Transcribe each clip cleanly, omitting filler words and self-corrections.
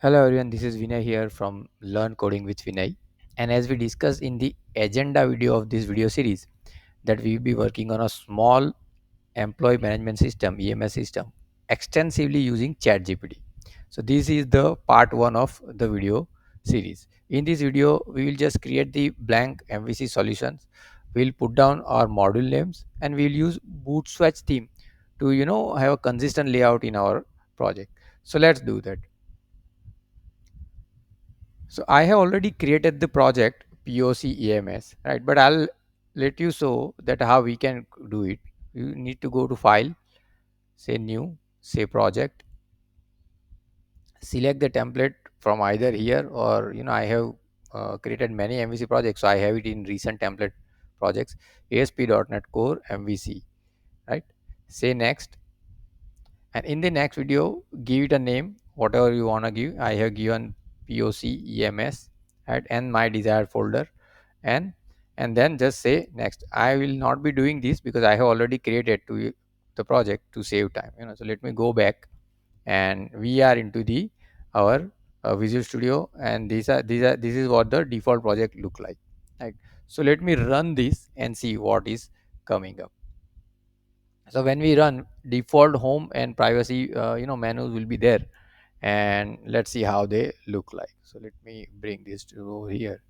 Hello everyone, this is Vinay here from Learn Coding with Vinay. And as we discussed in the agenda video of this video series, that we will be working on a small employee management system, EMS system, extensively using ChatGPT. So this is the part one of the video series. In this video, we will just create the blank MVC solutions. We'll put down our module names and we'll use Bootswatch theme to have a consistent layout in our project. So let's do that. So I have already created the project POC EMS, right? But I'll let you show that how we can do it. You need to go to file, say new, say project, select the template from either here or I have created many MVC projects, so I have it in recent template projects. ASP.NET Core MVC, right? Say next, and in the next video, give it a name, whatever you wanna give. I have given POC EMS, right, and my desired folder and then just say next. I will not be doing this because I have already created to the project to save time, so let me go back, and we are into the our Visual Studio, and this is what the default project look like, right? So let me run this and see what is coming up. So when we run, default home and privacy menus will be there, and let's see how they look like. So let me bring this to over here.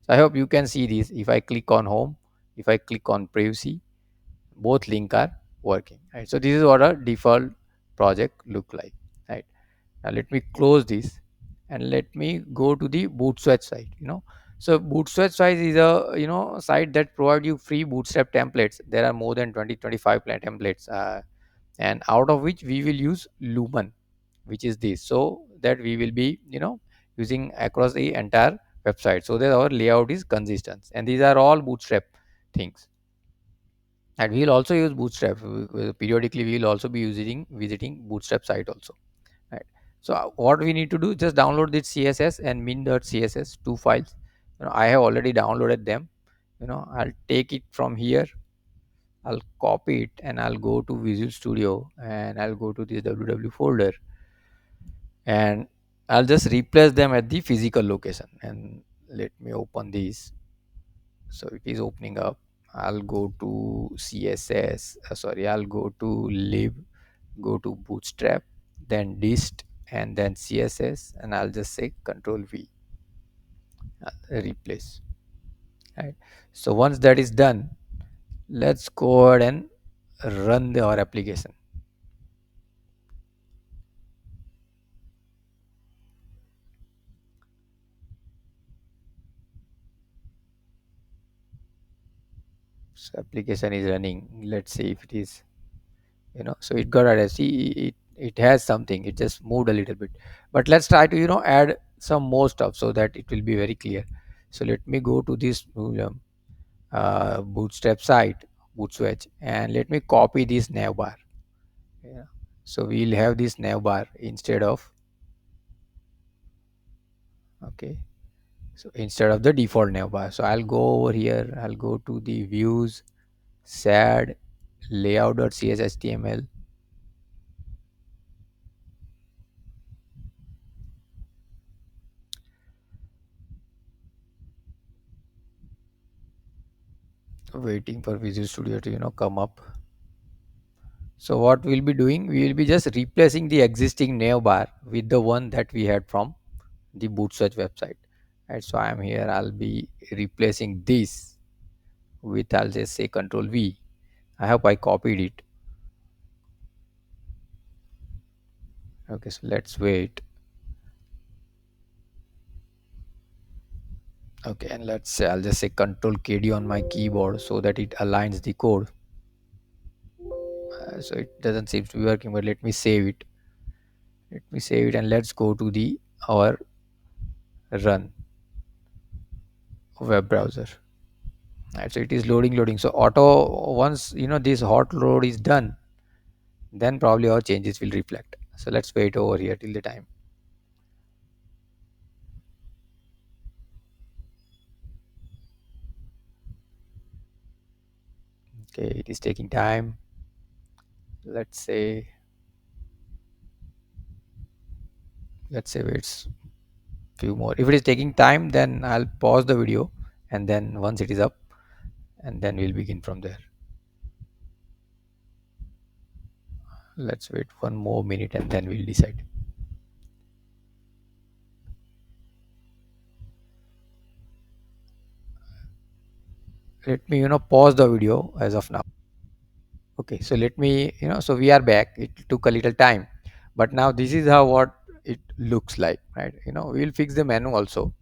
So I hope you can see this. If I click on home, if I click on privacy, both link are working, right? So this is what a default project look like, right? Now let me close this and let me go to the Bootswatch site. So Bootswatch site is a site that provide you free bootstrap templates. There are more than 20-25 templates, and out of which we will use Lumen, which is this, so that we will be using across the entire website, so that our layout is consistent. And these are all bootstrap things, and we will also use bootstrap. Periodically we will also be using visiting bootstrap site also, right? So what we need to do, just download this css and min.css, two files. I have already downloaded them. I'll take it from here, I'll copy it, and I'll go to Visual Studio, and I'll go to this www folder, and I'll just replace them at the physical location. And let me open this. So it is opening up. I'll go to CSS, sorry, I'll go to lib, go to bootstrap, then dist, and then CSS, and I'll just say control V, replace, right? So once that is done, let's go ahead and run our application. So application is running. Let's see if it is, so it got added. See, it has something, it just moved a little bit, but let's try to add some more stuff so that it will be very clear. So let me go to this bootstrap site, Bootswatch, and let me copy this navbar. Yeah. So we'll have this navbar instead of, okay, so instead of the default navbar. So I'll go over here, I'll go to the views, sad layout.cshtml. Waiting for Visual Studio to come up. So what we'll be doing, we will be just replacing the existing navbar with the one that we had from the Bootswatch website, right? So I am here, I'll be replacing this with, I'll just say control V. I hope I copied it. Okay, so let's wait. Okay, and let's say I'll just say control KD on my keyboard so that it aligns the code. So it doesn't seem to be working, but let me save it. Let me save it, and let's go to the our run web browser. Right, so it is loading. So auto, once this hot load is done, then probably our changes will reflect. So let's wait over here till the time. Okay, it is taking time. Let's say Let's say it's few more. If it is taking time, then I'll pause the video, and then once it is up, and then we'll begin from there. Let's wait 1 more minute and then we'll decide. Let me pause the video as of now. Okay, so let me so we are back. It took a little time, but now this is how what it looks like, right? We'll fix the menu also,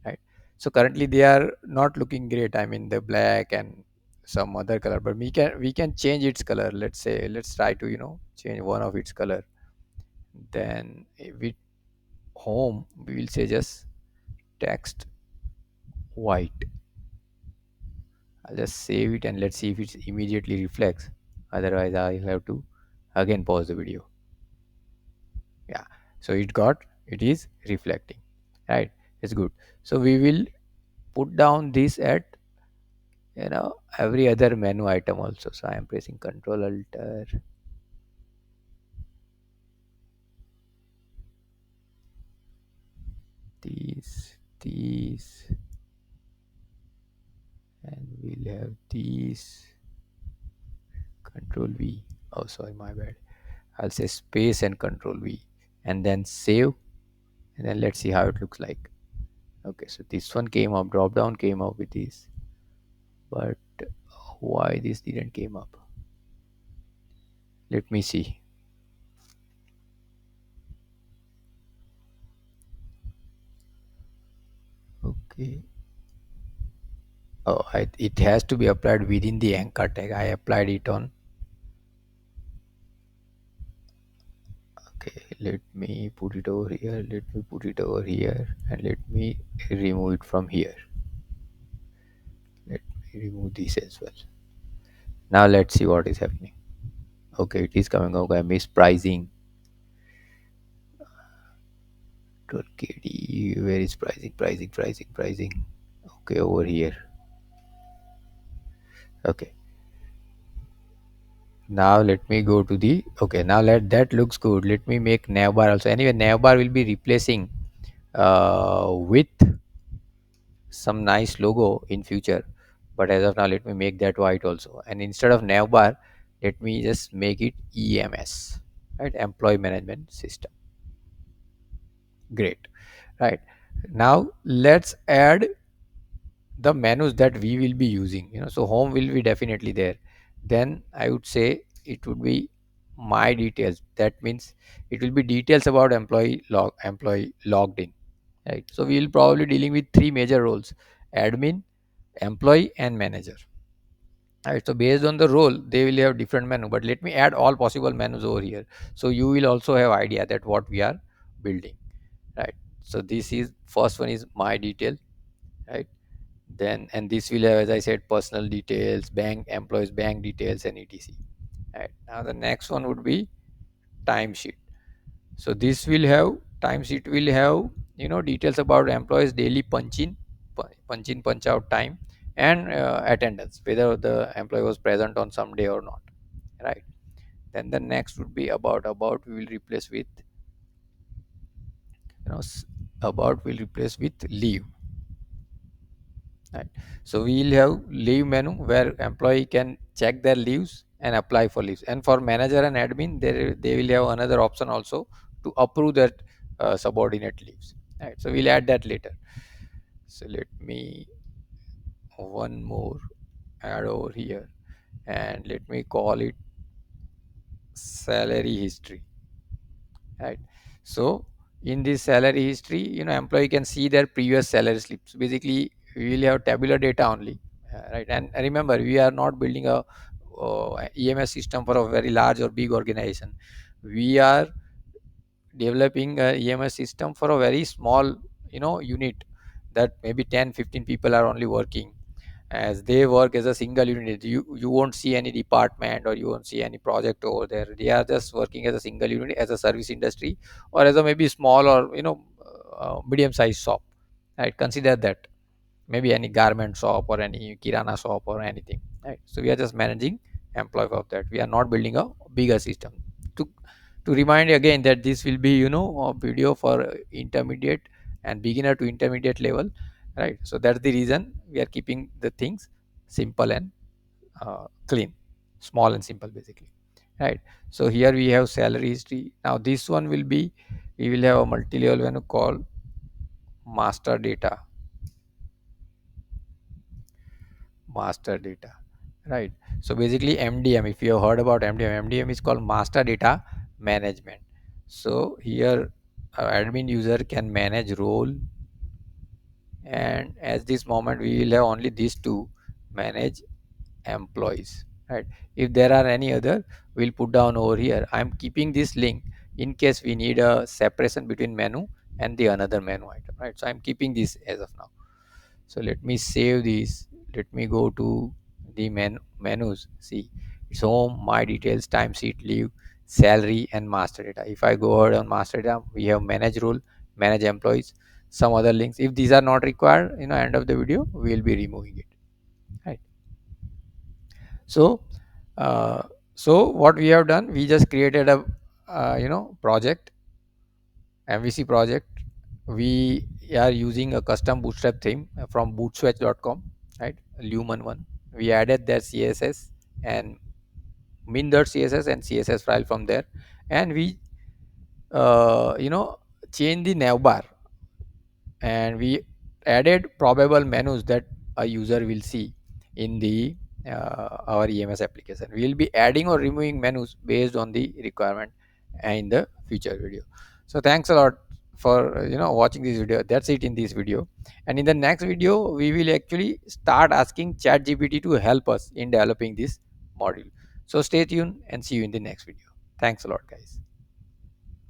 right? So currently they are not looking great. I mean the black and some other color, but we can change its color. Let's say let's try to change one of its color. Then with home we will say just text white. I'll just save it and let's see if it immediately reflects. Otherwise I'll have to again pause the video. Yeah, so it is reflecting, right? It's good. So we will put down this at every other menu item also. So I am pressing Control Alter. These, and we'll have these. Control V. Oh, sorry, my bad. I'll say space and Control V, and then save, and then let's see how it looks like. Okay, so this one came up. Drop down came up with this, but why this didn't came up? Let me see. Okay. Oh, it has to be applied within the anchor tag. I applied it on. Okay, let me put it over here. Let me put it over here, and let me remove it from here. Let me remove this as well. Now let's see what is happening. Okay, it is coming. Okay, mispricing. KD, where is pricing? Okay, over here. Okay, now let me go to the. Okay, now let that looks good. Let me make navbar also. Anyway, navbar will be replacing with some nice logo in future, but as of now let me make that white also, and instead of navbar let me just make it EMS, right? Employee management system. Great. Right, now let's add the menus that we will be using. So home will be definitely there. Then I would say it would be my details. That means it will be details about employee logged in, right? So we will probably dealing with three major roles: admin, employee, and manager. Right, so based on the role they will have different menu, but let me add all possible menus over here, so you will also have idea that what we are building, right? So this is first one is my detail, right? Then, and this will have, as I said, personal details, bank employees bank details, and etc. Right, now the next one would be timesheet. So this will have timesheet will have details about employees daily punch in punch out time, and attendance, whether the employee was present on some day or not, right? Then the next would be about we will replace with about will replace with leave, right? So we will have leave menu where employee can check their leaves and apply for leaves, and for manager and admin they will have another option also to approve that subordinate leaves, right? So we'll add that later. So let me one more add over here, and let me call it salary history, right? So in this salary history, employee can see their previous salary slips. Basically we will have tabular data only, right? And remember, we are not building a EMS system for a very large or big organization. We are developing a EMS system for a very small unit, that maybe 10-15 people are only working. As they work as a single unit, you won't see any department or you won't see any project over there. They are just working as a single unit, as a service industry, or as a maybe small or medium sized shop, right? Consider that, maybe any garment shop or any kirana shop or anything, right? So we are just managing employee of that. We are not building a bigger system. To to remind again that this will be, a video for intermediate and beginner to intermediate level, right? So that's the reason we are keeping the things simple and clean, small and simple basically, right? So here we have salary history. Now this one will be, we will have a multi-level menu called master data, master data, right? So basically MDM, if you have heard about MDM is called master data management. So here admin user can manage role, and at this moment we will have only these two: manage employees, right? If there are any other, we'll put down over here. I'm keeping this link in case we need a separation between menu and the another menu item, right? So I'm keeping this as of now. So let me save this. Let me go to the menus. See, it's home, my details, timesheet, leave, salary, and master data. If I go ahead on master data, we have manage role, manage employees, some other links. If these are not required, end of the video, we will be removing it. Right. So, uh, so what we have done, we just created a project, MVC project. We are using a custom bootstrap theme from bootswatch.com, right? Lumen one. We added their CSS and min.css and CSS file from there, and we change the navbar, and we added probable menus that a user will see in the our EMS application. We will be adding or removing menus based on the requirement in the future video. So thanks a lot for watching this video. That's it in this video, and in the next video we will actually start asking ChatGPT to help us in developing this module. So stay tuned and see you in the next video. Thanks a lot, guys.